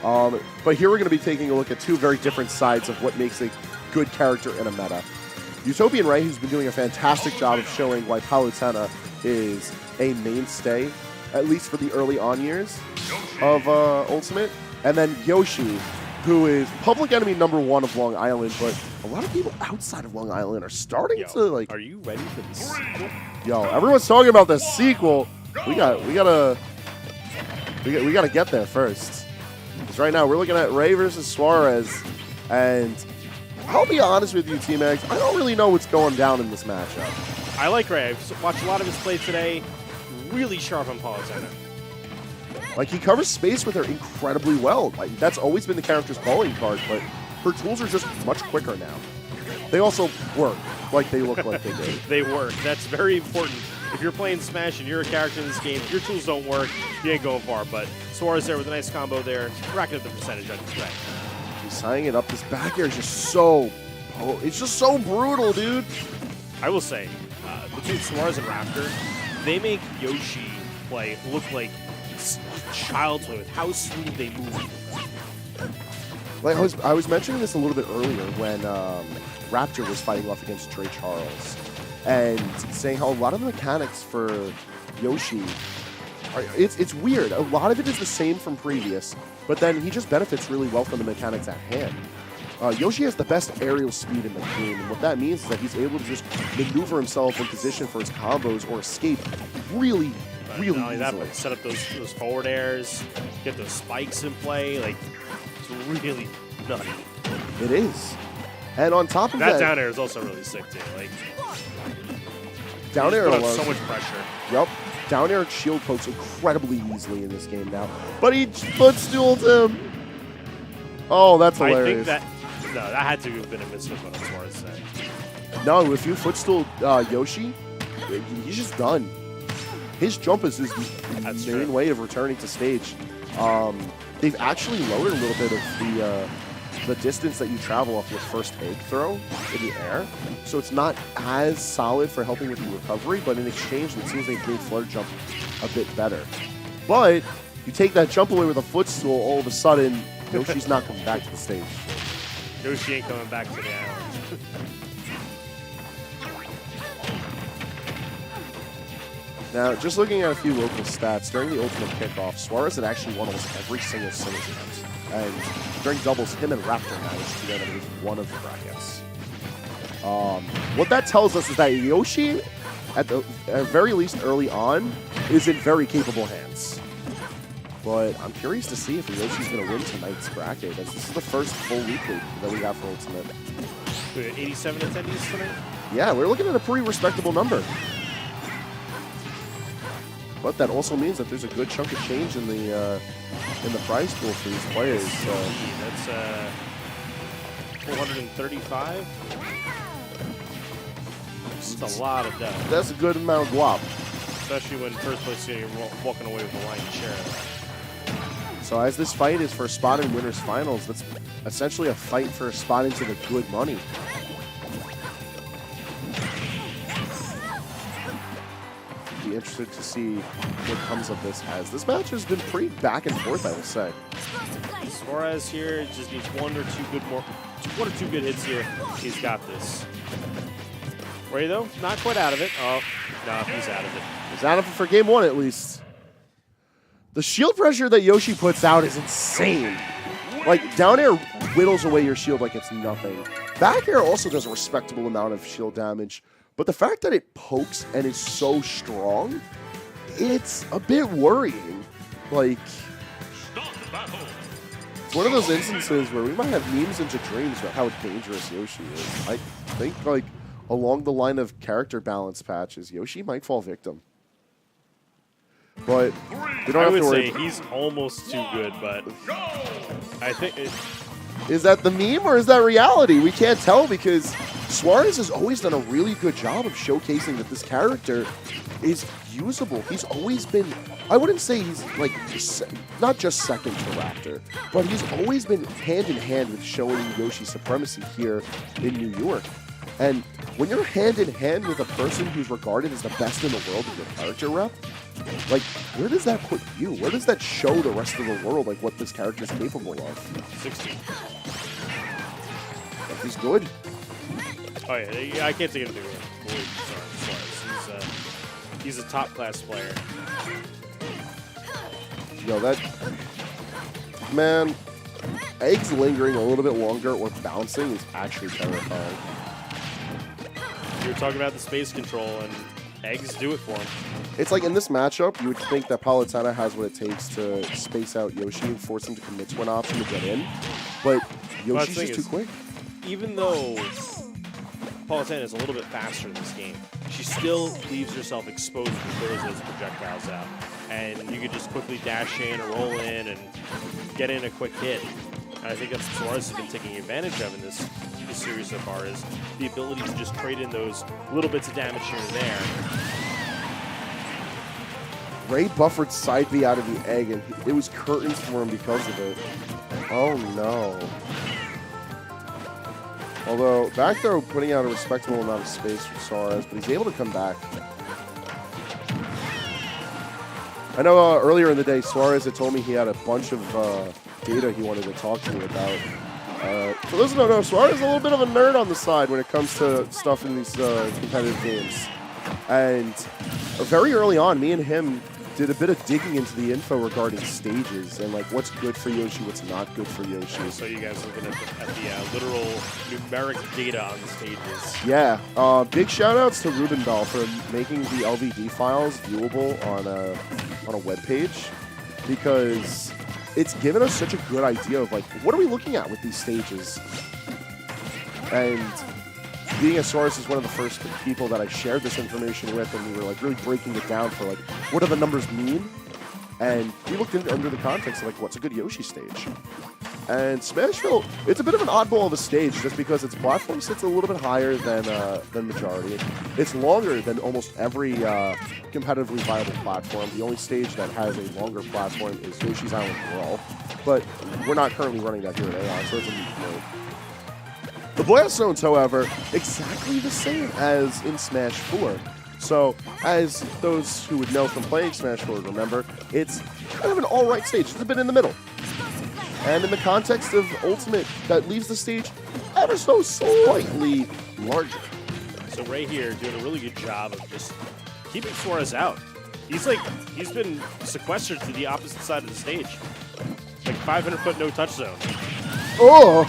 But here we're going to be taking a look at two very different sides of what makes a good character in a meta. Utopian Ray, who's been doing a fantastic job of showing why Palutena is a mainstay, at least for the early on years of Ultimate. And then Yoshi, who is public enemy #1 of Long Island, but a lot of people outside of Long Island are starting to like. Are you ready for the sequel? Yo, everyone's talking about the sequel. We gotta get there first. Because right now we're looking at Ray versus Suarez, and I'll be honest with you, T-Max, I don't really know what's going down in this matchup. I like Ray. I've watched a lot of his play today. Really sharp on Palutena. Like, he covers space with her incredibly well. Like, that's always been the character's calling card, but her tools are just much quicker now. They also work like they look like they do. They work. That's very important. If you're playing Smash and you're a character in this game, if your tools don't work, you ain't going far. But Suarez there with a nice combo there, racking up the percentage on his back. He's tying it up. This back air is just so... Oh, it's just so brutal, dude. I will say, between Suarez and Raptor, they make Yoshi play look like child's play with how smooth they move. Like I was mentioning this a little bit earlier when Raptor was fighting off against Dre Charles, and saying how a lot of the mechanics for Yoshi, it's weird. A lot of it is the same from previous, but then he just benefits really well from the mechanics at hand. Yoshi has the best aerial speed in the game, and what that means is that he's able to just maneuver himself in position for his combos or escape really easily. That, but set up those forward airs, get those spikes in play, like, it's really nutty. It is. And on top of that... That down air is also really sick, too. Like, down air alone. So much pressure. Yep. Down air shield pokes incredibly easily in this game now. But he footstooled him. Oh, that's hilarious. I think that had to have been a miss with what Suarez said. No, if you footstool Yoshi, he's just done. His jump is his main way of returning to stage. They've actually lowered a little bit of the distance that you travel off your first egg throw in the air. So it's not as solid for helping with the recovery, but in exchange, it seems they've made flutter jump a bit better. But you take that jump away with a footstool, all of a sudden, Yoshi's not coming back to the stage. Yoshi ain't coming back to the island. Now, just looking at a few local stats, during the Ultimate Kickoff, Suarez had actually won almost every single singles event. And during doubles, him and Raptor managed to get at least one of the brackets. What that tells us is that Yoshi, at the very least early on, is in very capable hands. But I'm curious to see if Yoshi's going to win tonight's bracket, as this is the first full weekly that we got for Ultimate. 87 attendees tonight? Yeah, we're looking at a pretty respectable number. But that also means that there's a good chunk of change in the prize pool for these players. So. That's 435. That's a lot of death. That's a good amount of guap. Especially when first place you're walking away with a lion's share. So as this fight is for a spot in Winners Finals, that's essentially a fight for a spot into the good money. Be interested to see what comes of this, as this match has been pretty back and forth, I will say. Suarez here just needs one or two good hits here. He's got this. Ray though, not quite out of it. Oh, no, he's out of it. He's out of it for game one at least. The shield pressure that Yoshi puts out is insane. Like, down air whittles away your shield like it's nothing. Back air also does a respectable amount of shield damage. But the fact that it pokes and is so strong, it's a bit worrying. Like, it's one of those instances where we might have memes into dreams about how dangerous Yoshi is. I think, like, along the line of character balance patches, Yoshi might fall victim. But we don't have to worry. I would say he's almost too good, but I think... Is that the meme or is that reality? We can't tell, because Suarez has always done a really good job of showcasing that this character is usable. He's always been, I wouldn't say he's like, not just second to Raptor, but he's always been hand in hand with showing Yoshi's supremacy here in New York. And when you're hand in hand with a person who's regarded as the best in the world in your character rep, Like, where does that put you? Where does that show the rest of the world, like, what this character is capable of? 16. Like, he's good. Oh, yeah, I can't take anything away. Suarez. He's a top-class player. Yo, that... Man, eggs lingering a little bit longer or bouncing is actually terrifying. You were talking about the space control, and eggs do it for him. It's like in this matchup, you would think that Palutena has what it takes to space out Yoshi and force him to commit to an option to get in, but Yoshi's just too quick. Even though Palutena is a little bit faster in this game, she still leaves herself exposed to throws those projectiles out. And you could just quickly dash in or roll in and get in a quick hit. And I think that's what Suarez has been taking advantage of in this series so far, is the ability to just trade in those little bits of damage here and there. Ray buffered side B out of the egg, and it was curtains for him because of it. Oh, no. Although, back throw putting out a respectable amount of space for Suarez, but he's able to come back. I know earlier in the day, Suarez had told me he had a bunch of data he wanted to talk to me about. For those who don't know, Suarez is a little bit of a nerd on the side when it comes to stuff in these competitive games. And very early on, me and him did a bit of digging into the info regarding stages and like what's good for Yoshi, what's not good for Yoshi. So you guys are looking at the literal numeric data on the stages. Yeah. Big shout outs to Ruben Bell for making the LVD files viewable on a web page, because it's given us such a good idea of like what are we looking at with these stages. And being as Suarez is one of the first people that I shared this information with, and we were like really breaking it down for like what do the numbers mean, and we looked into under the context of like what's a good Yoshi stage. And Smashville, it's a bit of an oddball of a stage just because its platform sits a little bit higher than majority. It's longer than almost every competitively viable platform. The only stage that has a longer platform is Yoshi's Island Brawl, but we're not currently running that here at AON, so it's a moot point. The blast zones, however, exactly the same as in Smash 4. So, as those who would know from playing Smash 4 would remember, it's kind of an alright stage. It's a bit in the middle. And in the context of Ultimate, that leaves the stage ever so slightly larger. So Ray here doing a really good job of just keeping Suarez out. He's been sequestered to the opposite side of the stage. Like 500-foot no-touch zone. Oh!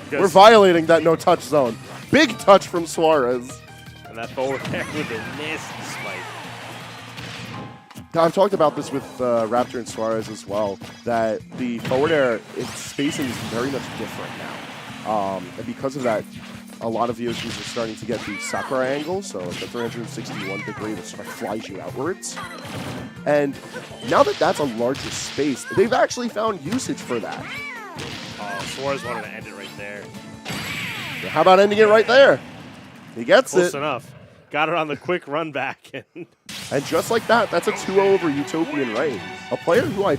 We're violating that no-touch zone. Big touch from Suarez. And that forward air with a nasty spike. I've talked about this with Raptor and Suarez as well, that the forward air, its spacing is very much different now. And because of that, a lot of Yoshis are starting to get the Sakura angle, so the 361 degree that sort of flies you outwards. And now that that's a larger space, they've actually found usage for that. Suarez wanted to end it right there. So how about ending it right there? He gets Close it. enough. Got it on the quick run back. And just like that, that's a 2-0 over Utopian Ray, a player who I